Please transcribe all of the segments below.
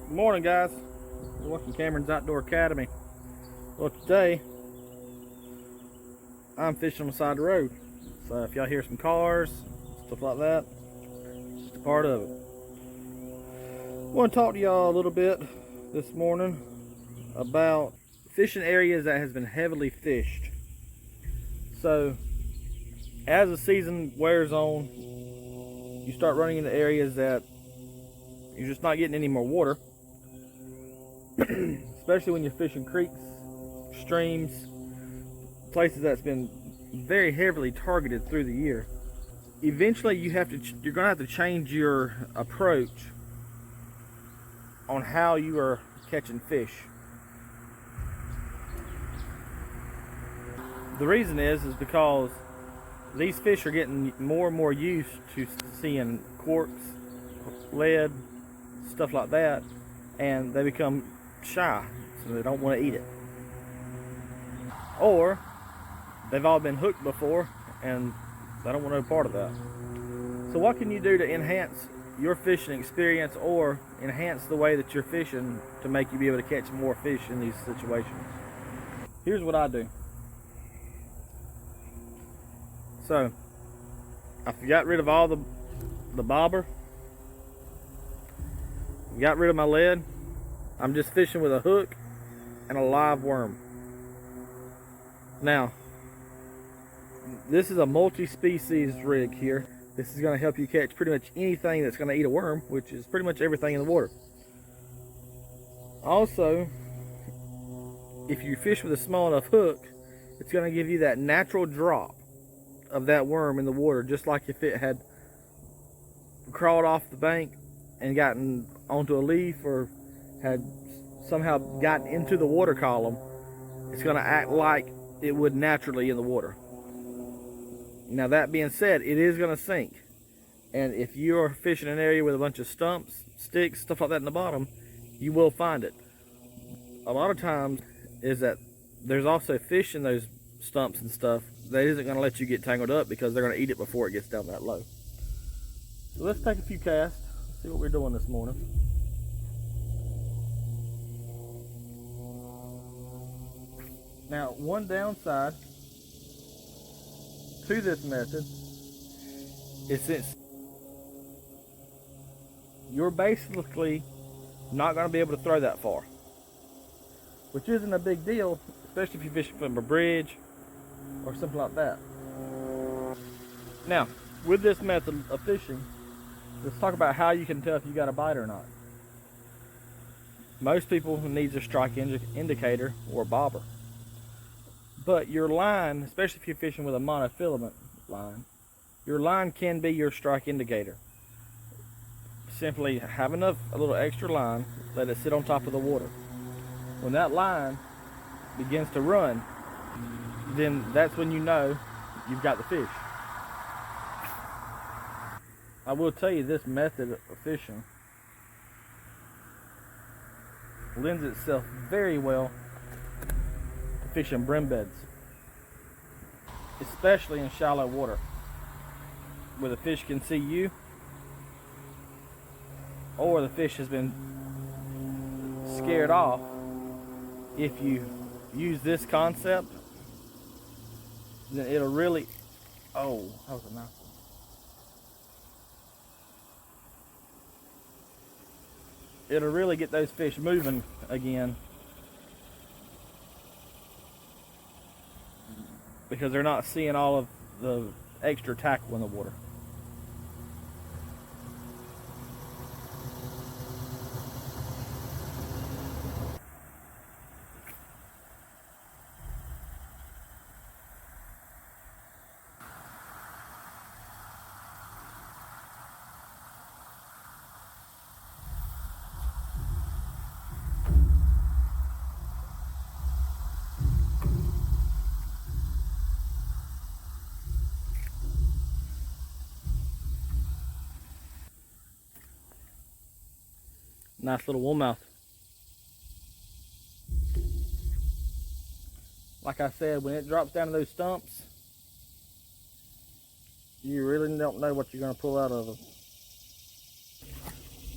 Good morning, guys. We're watching Cameron's Outdoor Academy. Well, today I'm fishing on the side of the road. So if y'all hear some cars, stuff like that, it's just a part of it. I want to talk to y'all a little bit this morning about fishing areas that has been heavily fished. So as the season wears on, you start running into areas that you're just not getting any more water. Especially when you're fishing creeks, streams, places that's been very heavily targeted through the year. Eventually you're gonna have to change your approach on how you are catching fish. The reason is because these fish are getting more and more used to seeing corks, lead, stuff like that, and they become shy, so they don't want to eat it. Or they've all been hooked before and they don't want no part of that. So what can you do to enhance your fishing experience or enhance the way that you're fishing to make you be able to catch more fish in these situations? Here's what I do. So I got rid of all the bobber, got rid of my lead. I'm just fishing with a hook and a live worm. Now, this is a multi-species rig here. This is going to help you catch pretty much anything that's going to eat a worm, which is pretty much everything in the water. Also, if you fish with a small enough hook, it's going to give you that natural drop of that worm in the water, just like if it had crawled off the bank and gotten onto a leaf or had somehow gotten into the water column. It's going to act like it would naturally in the water. Now, that being said, it is going to sink, and if you're fishing an area with a bunch of stumps, sticks, stuff like that in the bottom, you will find it. A lot of times is that there's also fish in those stumps and stuff that isn't going to let you get tangled up because they're going to eat it before it gets down that low. So let's take a few casts, see what we're doing this morning. Now, one downside to this method is since you're basically not going to be able to throw that far, which isn't a big deal, especially if you're fishing from a bridge or something like that. Now, with this method of fishing, let's talk about how you can tell if you got a bite or not. Most people need a strike indicator or a bobber. But your line, especially if you're fishing with a monofilament line, your line can be your strike indicator. Simply have a little extra line, let it sit on top of the water. When that line begins to run, then that's when you know you've got the fish. I will tell you, this method of fishing lends itself very well to fishing brim beds, especially in shallow water where the fish can see you or the fish has been scared off. If you use this concept, then it'll really, oh, that was a nice one. It'll really get those fish moving again because they're not seeing all of the extra tackle in the water. Nice little warmouth. Like I said, when it drops down to those stumps, you really don't know what you're going to pull out of them.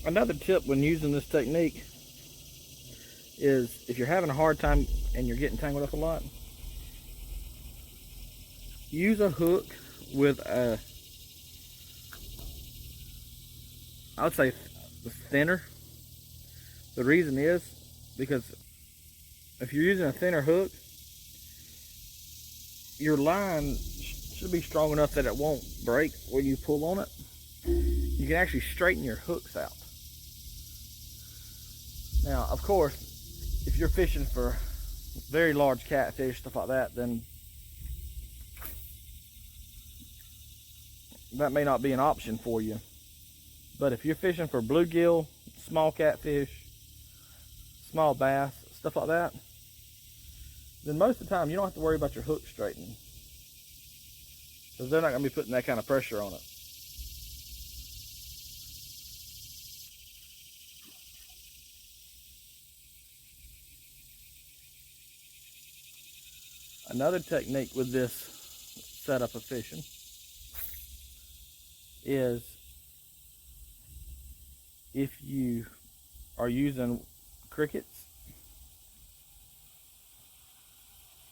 Another tip when using this technique is if you're having a hard time and you're getting tangled up a lot, use a hook with a, I would say thinner. The reason is because if you're using a thinner hook, your line should be strong enough that it won't break when you pull on it. You can actually straighten your hooks out. Now, of course, if you're fishing for very large catfish, stuff like that, then that may not be an option for you. But if you're fishing for bluegill, small catfish, small bass, stuff like that, then most of the time you don't have to worry about your hook straightening, because they're not going to be putting that kind of pressure on it. Another technique with this setup of fishing is if you are using crickets,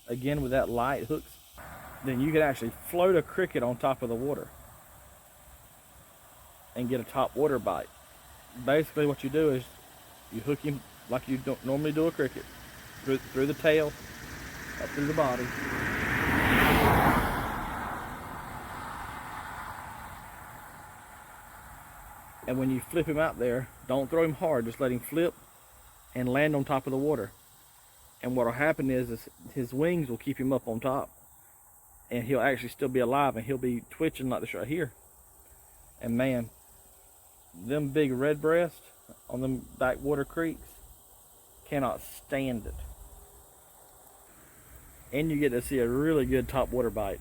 again with that light hooks, then you can actually float a cricket on top of the water and get a top water bite. Basically what you do is you hook him like you don't normally do a cricket, through the tail, up through the body. And when you flip him out there, don't throw him hard, just let him flip and land on top of the water. And what will happen is his wings will keep him up on top, and he'll actually still be alive, and he'll be twitching like this right here. And man, them big red breasts on them backwater creeks cannot stand it. And you get to see a really good top water bite.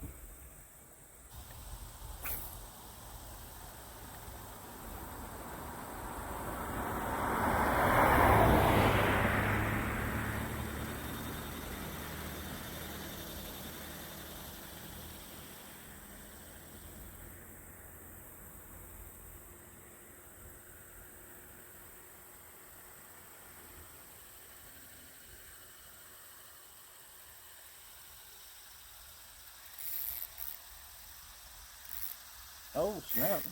Oh, snap.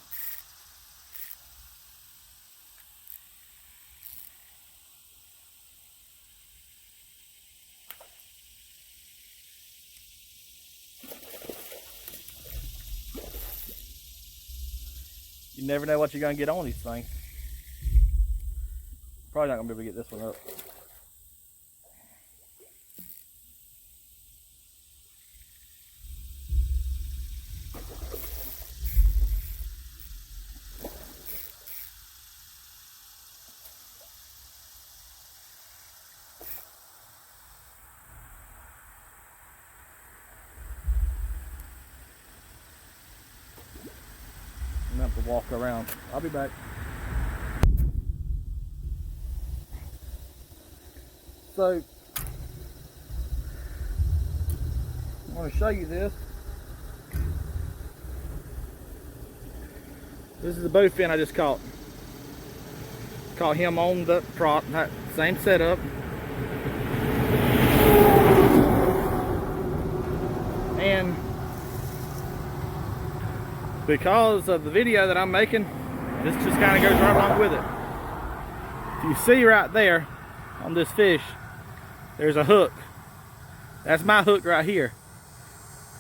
You never know what you're going to get on these things. Probably not going to be able to get this one up. I'm going to have to walk around. I'll be back. So, I want to show you this. This is the bowfin I just caught. Caught him on the prop, that same setup. And because of the video that I'm making, this just kind of goes right along with it. If you see right there on this fish, there's a hook. That's my hook right here.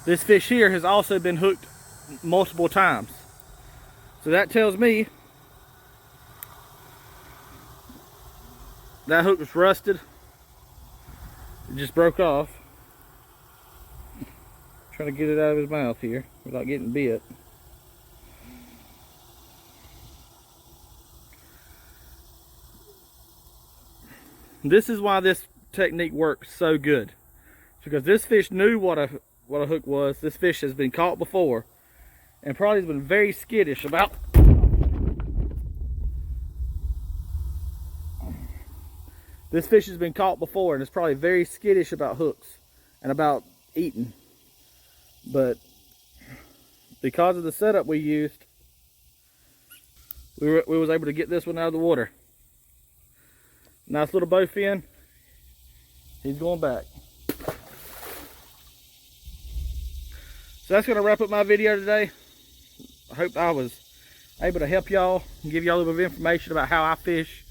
This fish here has also been hooked multiple times. So that tells me that hook was rusted. It just broke off. Trying to get it out of his mouth here without getting bit. This is why this technique works so good. It's because this fish knew what a hook was. This fish has been caught before and probably has been very skittish about this fish has been caught before and is probably very skittish about hooks and about eating. But because of the setup we used, we was able to get this one out of the water. Nice little bowfin. He's going back. So that's going to wrap up my video today. I hope I was able to help y'all and give y'all a little bit of information about how I fish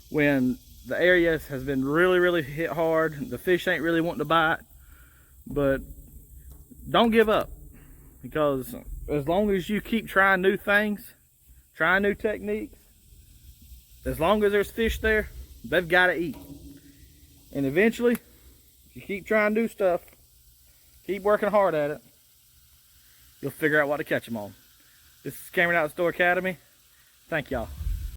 when the area has been really hit hard. The fish ain't really wanting to bite. But don't give up, because as long as you keep trying new things, trying new techniques, as long as there's fish there, they've got to eat. And eventually, if you keep trying new stuff, keep working hard at it, you'll figure out what to catch them on. This is Cameron Outdoor Academy. Thank y'all.